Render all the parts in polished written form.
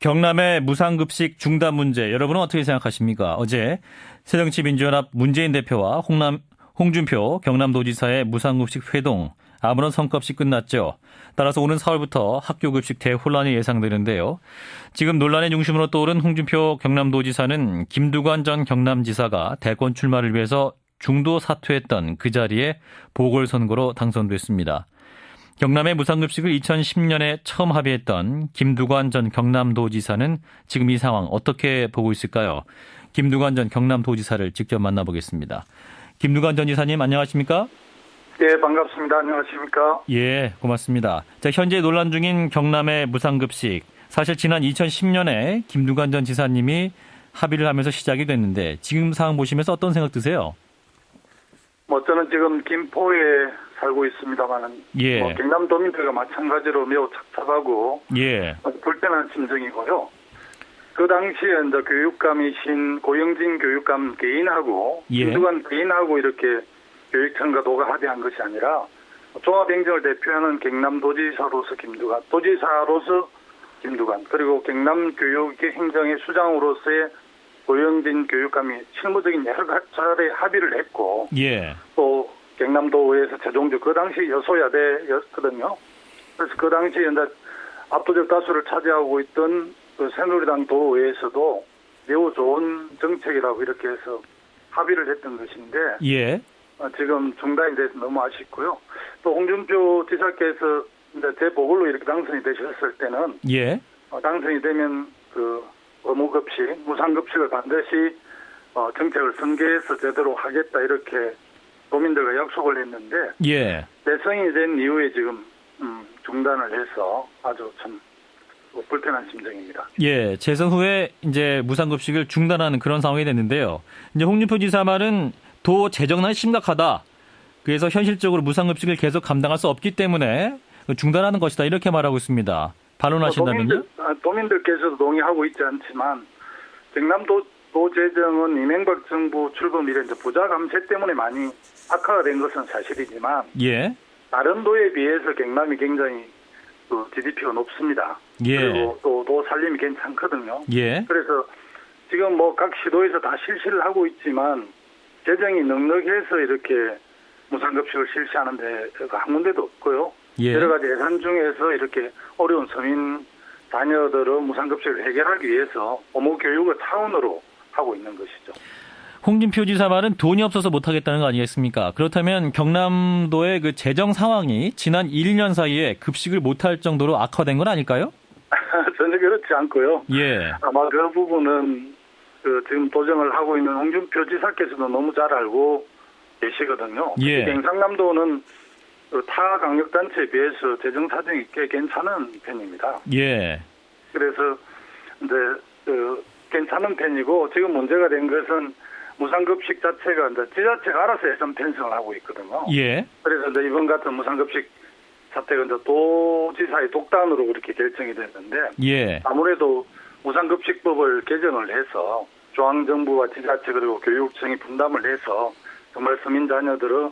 경남의 무상급식 중단 문제, 여러분은 어떻게 생각하십니까? 어제 새정치민주연합 문재인 대표와 홍준표 경남도지사의 무상급식 회동, 아무런 성과 없이 끝났죠. 따라서 오는 4월부터 학교급식 대혼란이 예상되는데요. 지금 논란의 중심으로 떠오른 홍준표 경남도지사는 김두관 전 경남지사가 대권 출마를 위해서 중도 사퇴했던 그 자리에 보궐선거로 당선됐습니다. 경남의 무상급식을 2010년에 처음 합의했던 김두관 전 경남도지사는 지금 이 상황 어떻게 보고 있을까요? 김두관 전 경남도지사를 직접 만나보겠습니다. 김두관 전 지사님 안녕하십니까? 네, 반갑습니다. 안녕하십니까? 예, 고맙습니다. 자, 현재 논란 중인 경남의 무상급식. 사실 지난 2010년에 김두관 전 지사님이 합의를 하면서 시작이 됐는데 지금 상황 보시면서 어떤 생각 드세요? 저는 지금 김포에 살고 있습니다만은 예. 경남도민들과 마찬가지로 매우 착잡하고 예. 불편한 심정이고요. 그 당시에 이제 교육감이신 고영진 교육감 개인하고 예. 김두관 개인하고 이렇게 교육청과 도가 합의한 것이 아니라 종합행정을 대표하는 경남도지사로서 김두관, 도지사로서 김두관, 그리고 경남교육의 행정의 수장으로서의 고영진 교육감이 실무적인 여러 차례 합의를 했고, 예. 또 경남도에서 최종적 그 당시 여소야대였거든요. 그래서 그 당시에 이제 압도적 다수를 차지하고 있던 그 새누리당 도의회에서도 매우 좋은 정책이라고 이렇게 해서 합의를 했던 것인데, 예. 지금 중단이 돼서 너무 아쉽고요. 또 홍준표 지사께서 이제 제 보궐로 이렇게 당선이 되셨을 때는, 예. 당선이 되면 그 의무급식, 무상급식을 반드시 정책을 전개해서 제대로 하겠다 이렇게 도민들과 약속을 했는데, 예. 대선이 된 이후에 지금 중단을 해서 아주 참 불편한 심정입니다. 예, 재선 후에 이제 무상급식을 중단하는 그런 상황이 됐는데요. 이제 홍준표 지사 말은 도 재정난이 심각하다. 그래서 현실적으로 무상급식을 계속 감당할 수 없기 때문에 중단하는 것이다. 이렇게 말하고 있습니다. 반론하신다면요? 도민들께서도 동의하고 있지 않지만 경남도 재정은 이명박 정부 출범 이래 이제 부자 감세 때문에 많이 악화가 된 것은 사실이지만, 예. 다른 도에 비해서 경남이 굉장히 그 GDP가 높습니다. 예. 그리고 또 도 살림이 괜찮거든요. 예. 그래서 지금 각 시도에서 다 실시를 하고 있지만 재정이 넉넉해서 이렇게 무상급식을 실시하는 데가 한 군데도 없고요. 예. 여러 가지 예산 중에서 이렇게 어려운 서민 자녀들의 무상급식을 해결하기 위해서 의무 교육의 차원으로 하고 있는 것이죠. 홍준표 지사 말은 돈이 없어서 못하겠다는 거 아니겠습니까? 그렇다면 경남도의 그 재정 상황이 지난 1년 사이에 급식을 못할 정도로 악화된 건 아닐까요? 전혀 그렇지 않고요. 예. 아마 그 부분은 지금 도정을 하고 있는 홍준표 지사께서도 너무 잘 알고 계시거든요. 예. 경상남도는 타 강력단체에 비해서 재정 사정이 꽤 괜찮은 편입니다. 예. 그래서 이제 괜찮은 편이고, 지금 문제가 된 것은 무상급식 자체가 이제 지자체가 알아서 예산 편성을 하고 있거든요. 예. 그래서 이제 이번 같은 무상급식 사태가 이제 도지사의 독단으로 그렇게 결정이 됐는데, 예. 아무래도 무상급식법을 개정을 해서 중앙정부와 지자체 그리고 교육청이 분담을 해서 정말 서민 자녀들의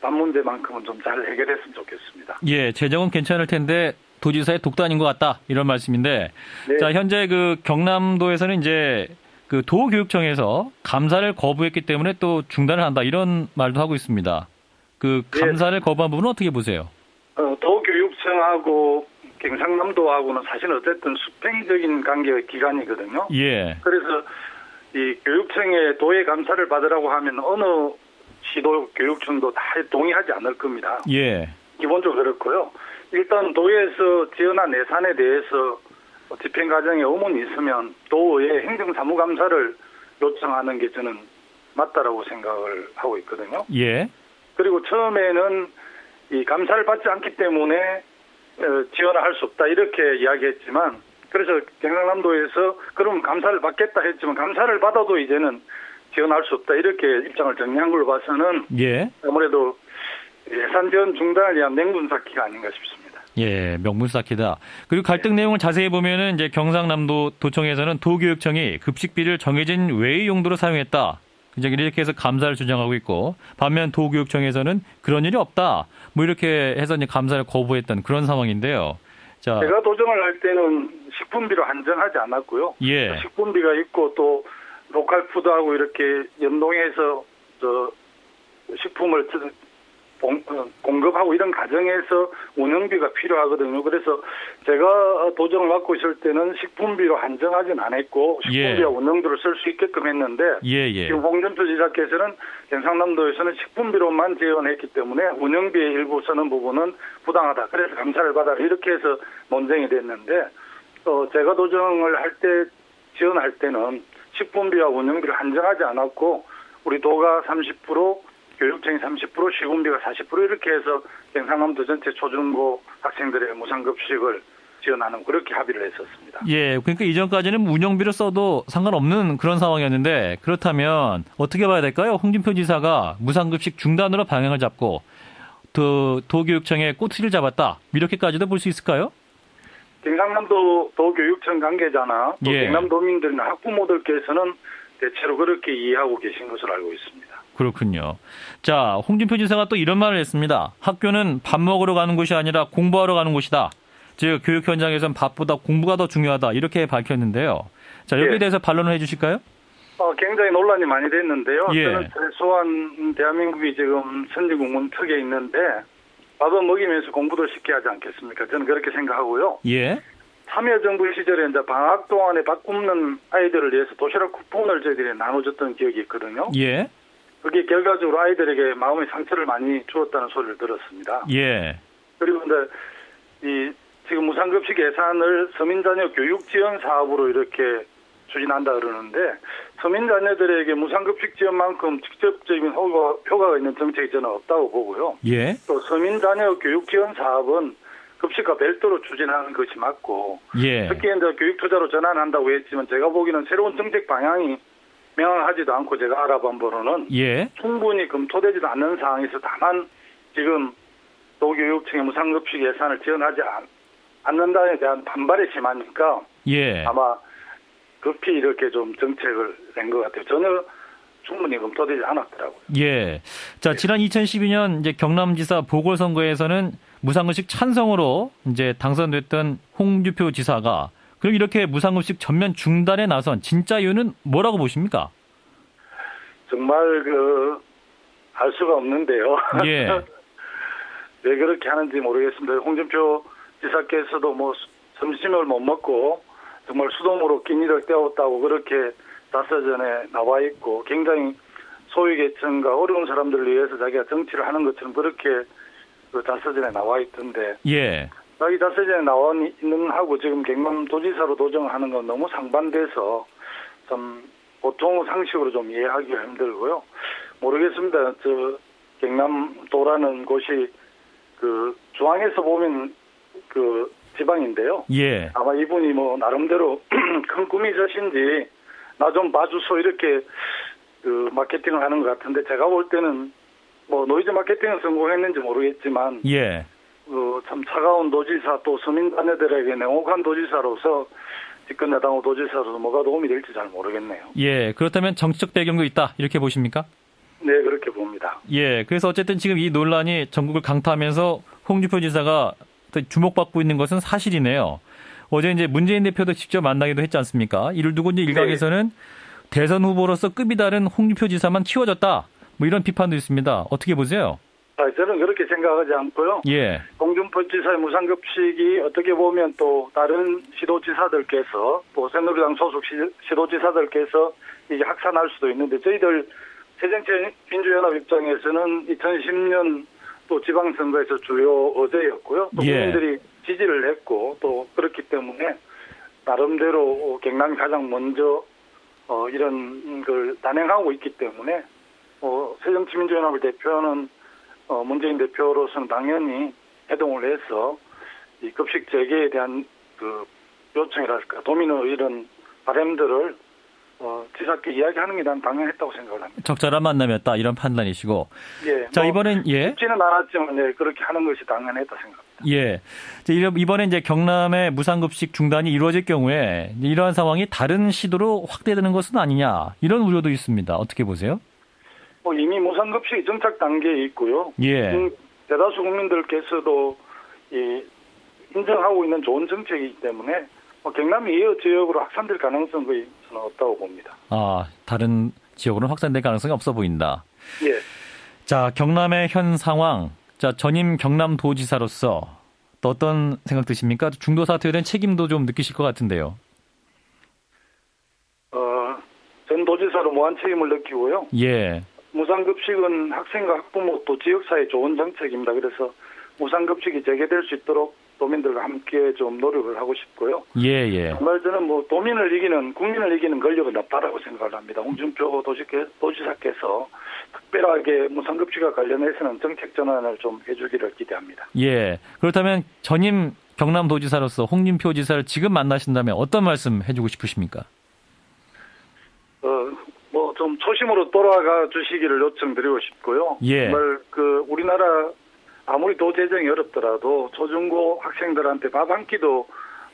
밥 문제만큼은 좀 잘 해결했으면 좋겠습니다. 예, 재정은 괜찮을 텐데 도지사의 독단인 것 같다 이런 말씀인데, 네. 자 현재 그 경남도에서는 이제 그 도교육청에서 감사를 거부했기 때문에 또 중단을 한다 이런 말도 하고 있습니다. 그 감사를 거부한 부분은 어떻게 보세요? 도교육청하고 경상남도하고는 사실 어쨌든 수평적인 관계의 기관이거든요. 예. 그래서 이 교육청에 도의 감사를 받으라고 하면 어느 시도 교육청도 다 동의하지 않을 겁니다. 예. 기본적으로 그렇고요. 일단 도에서 지원한 예산에 대해서 집행 과정에 의문이 있으면 도의 행정사무감사를 요청하는 게 저는 맞다라고 생각을 하고 있거든요. 예. 그리고 처음에는 이 감사를 받지 않기 때문에 지원을 할 수 없다 이렇게 이야기했지만, 그래서 경상남도에서 그럼 감사를 받겠다 했지만 감사를 받아도 이제는 지원할 수 없다 이렇게 입장을 정리한 걸로 봐서는, 예. 아무래도 예산 지원 중단을 위한 명분쌓기가 아닌가 싶습니다. 예, 명분 쌓기다. 그리고 갈등 내용을 자세히 보면은 이제 경상남도 도청에서는 도교육청이 급식비를 정해진 외의 용도로 사용했다. 이제 이렇게 해서 감사를 주장하고 있고, 반면 도교육청에서는 그런 일이 없다. 뭐 이렇게 해서 이제 감사를 거부했던 그런 상황인데요. 자, 제가 도정을 할 때는 식품비로 한정하지 않았고요. 예. 식품비가 있고 또 로컬 푸드하고 이렇게 연동해서 식품을 공급하고 이런 과정에서 운영비가 필요하거든요. 그래서 제가 도정을 맡고 있을 때는 식품비로 한정하진 않았고 식품비와 운영비를 쓸 수 있게끔 했는데 지금 홍준표 지사께서는 경상남도에서는 식품비로만 지원했기 때문에 운영비의 일부 쓰는 부분은 부당하다. 그래서 감사를 받아라. 이렇게 해서 논쟁이 됐는데 제가 도정을 할 때 지원할 때는 식품비와 운영비를 한정하지 않았고 우리 도가 30%, 교육청이 30%, 시군비가 40% 이렇게 해서 경상남도 전체 초중고 학생들의 무상급식을 지원하는 그렇게 합의를 했었습니다. 예, 그러니까 이전까지는 운영비를 써도 상관없는 그런 상황이었는데 그렇다면 어떻게 봐야 될까요? 홍준표 지사가 무상급식 중단으로 방향을 잡고 도교육청의 꼬투리를 잡았다. 이렇게까지도 볼 수 있을까요? 경상남도 도교육청 관계자나 또 경남도민들이나 학부모들께서는 대체로 그렇게 이해하고 계신 것으로 알고 있습니다. 그렇군요. 자, 홍준표 지사가 또 이런 말을 했습니다. 학교는 밥 먹으러 가는 곳이 아니라 공부하러 가는 곳이다. 즉 교육 현장에선 밥보다 공부가 더 중요하다. 이렇게 밝혔는데요. 자, 여기에 대해서 반론을 해주실까요? 굉장히 논란이 많이 됐는데요. 저는 최소한 대한민국이 지금 선진국문 특에 있는데 밥을 먹이면서 공부도 쉽게 하지 않겠습니까? 저는 그렇게 생각하고요. 참여정부 시절에 이제 방학 동안에 밥 굶는 아이들을 위해서 도시락 쿠폰을 저희들이 나눠줬던 기억이 있거든요. 그게 결과적으로 아이들에게 마음의 상처를 많이 주었다는 소리를 들었습니다. 그리고 이제 지금 무상급식 예산을 서민자녀 교육 지원 사업으로 이렇게 추진한다 그러는데 서민 자녀들에게 무상급식 지원만큼 직접적인 효과가 있는 정책이 저는 없다고 보고요. 또 서민 자녀 교육 지원 사업은 급식과 별도로 추진하는 것이 맞고 특히 이제 교육 투자로 전환한다고 했지만 제가 보기에는 새로운 정책 방향이 명확하지도 않고 제가 알아본 바로는 충분히 검토되지도 않는 상황에서 다만 지금 도교육청의 무상급식 예산을 지원하지 않는다에 대한 반발이 심하니까 아마 급히 이렇게 좀 정책을 낸 것 같아요. 전혀 충분히 검토되지 않았더라고요. 자, 지난 2012년 이제 경남지사 보궐선거에서는 무상급식 찬성으로 이제 당선됐던 홍준표 지사가 그럼 이렇게 무상급식 전면 중단에 나선 진짜 이유는 뭐라고 보십니까? 정말 알 수가 없는데요. 왜 그렇게 하는지 모르겠습니다. 홍준표 지사께서도 뭐 점심을 못 먹고 정말 수동으로 끼니를 때웠다고 그렇게 다서전에 나와 있고 굉장히 소외계층과 어려운 사람들을 위해서 자기가 정치를 하는 것처럼 그렇게 다서전에 나와 있던데 자기 다서전에 나와 있는 하고 지금 경남도지사로 도정하는 건 너무 상반돼서 좀 보통 상식으로 좀 이해하기가 힘들고요. 모르겠습니다. 경남도라는 곳이 중앙에서 보면 지방인데요. 아마 이분이 뭐 나름대로 큰 꿈이 있으신지 나 좀 봐주소 이렇게 마케팅을 하는 것 같은데 제가 볼 때는 뭐 노이즈 마케팅은 성공했는지 모르겠지만 참 차가운 도지사 또 서민 자녀들에게 냉혹한 도지사로서 집권여당 도지사로서 뭐가 도움이 될지 잘 모르겠네요. 그렇다면 정치적 배경도 있다 이렇게 보십니까? 네, 그렇게 봅니다. 그래서 어쨌든 지금 이 논란이 전국을 강타하면서 홍준표 지사가 주목받고 있는 것은 사실이네요. 어제 이제 문재인 대표도 직접 만나기도 했지 않습니까? 이를 두고 이제 일각에서는 대선 후보로서 급이 다른 홍준표 지사만 키워졌다. 뭐 이런 비판도 있습니다. 어떻게 보세요? 저는 그렇게 생각하지 않고요. 홍준표 지사의 무상급식이 어떻게 보면 또 다른 시도지사들께서 또 새누리당 소속 시도지사들께서 이게 확산할 수도 있는데 저희들 새정치민주연합 입장에서는 2010년 또 지방선거에서 주요 어제였고요. 또 국민들이 지지를 했고 또 그렇기 때문에 나름대로 경남이 가장 먼저 이런 걸 단행하고 있기 때문에 새정치민주연합을 대표하는 문재인 대표로서는 당연히 해동을 해서 이 급식 재개에 대한 요청이랄까 도민의 이런 바람들을 지사께 이야기하는 게 난 당연했다고 생각을 합니다. 적절한 만남이었다 이런 판단이시고. 자, 이번엔 쉽지는 않았지만 그렇게 하는 것이 당연했다 생각합니다. 이번에 이제 경남의 무상급식 중단이 이루어질 경우에 이러한 상황이 다른 시도로 확대되는 것은 아니냐 이런 우려도 있습니다. 어떻게 보세요? 이미 무상급식이 정착 단계에 있고요. 대다수 국민들께서도 인정하고 있는 좋은 정책이기 때문에 경남이 이 지역으로 확산될 가능성은 거의 저는 없다고 봅니다. 아, 다른 지역으로는 확산될 가능성이 없어 보인다. 예. 자, 경남의 현 상황. 자, 전임 경남도지사로서 또 어떤 생각 드십니까? 중도 사퇴에 대한 책임도 좀 느끼실 것 같은데요. 전 도지사로 무한 책임을 느끼고요. 예. 무상급식은 학생과 학부모 또 지역사회에 좋은 정책입니다. 그래서 무상급식이 재개될 수 있도록 도민들과 함께 좀 노력을 하고 싶고요. 예, 예. 정말 저는 국민을 이기는 권력은 없다라고 생각을 합니다. 홍준표 도지사께서 특별하게 무상급식과 관련해서는 정책 전환을 좀 해주기를 기대합니다. 예. 그렇다면 전임 경남도지사로서 홍준표 지사를 지금 만나신다면 어떤 말씀 해주고 싶으십니까? 좀 초심으로 돌아가 주시기를 요청드리고 싶고요. 예. 정말 우리나라 아무리 도 재정이 어렵더라도 초중고 학생들한테 밥 한 끼도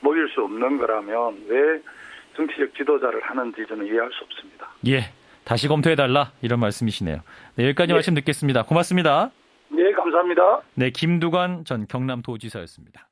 먹일 수 없는 거라면 왜 정치적 지도자를 하는지 저는 이해할 수 없습니다. 예. 다시 검토해달라 이런 말씀이시네요. 네, 여기까지 말씀 듣겠습니다. 고맙습니다. 네, 감사합니다. 네, 김두관 전 경남도지사였습니다.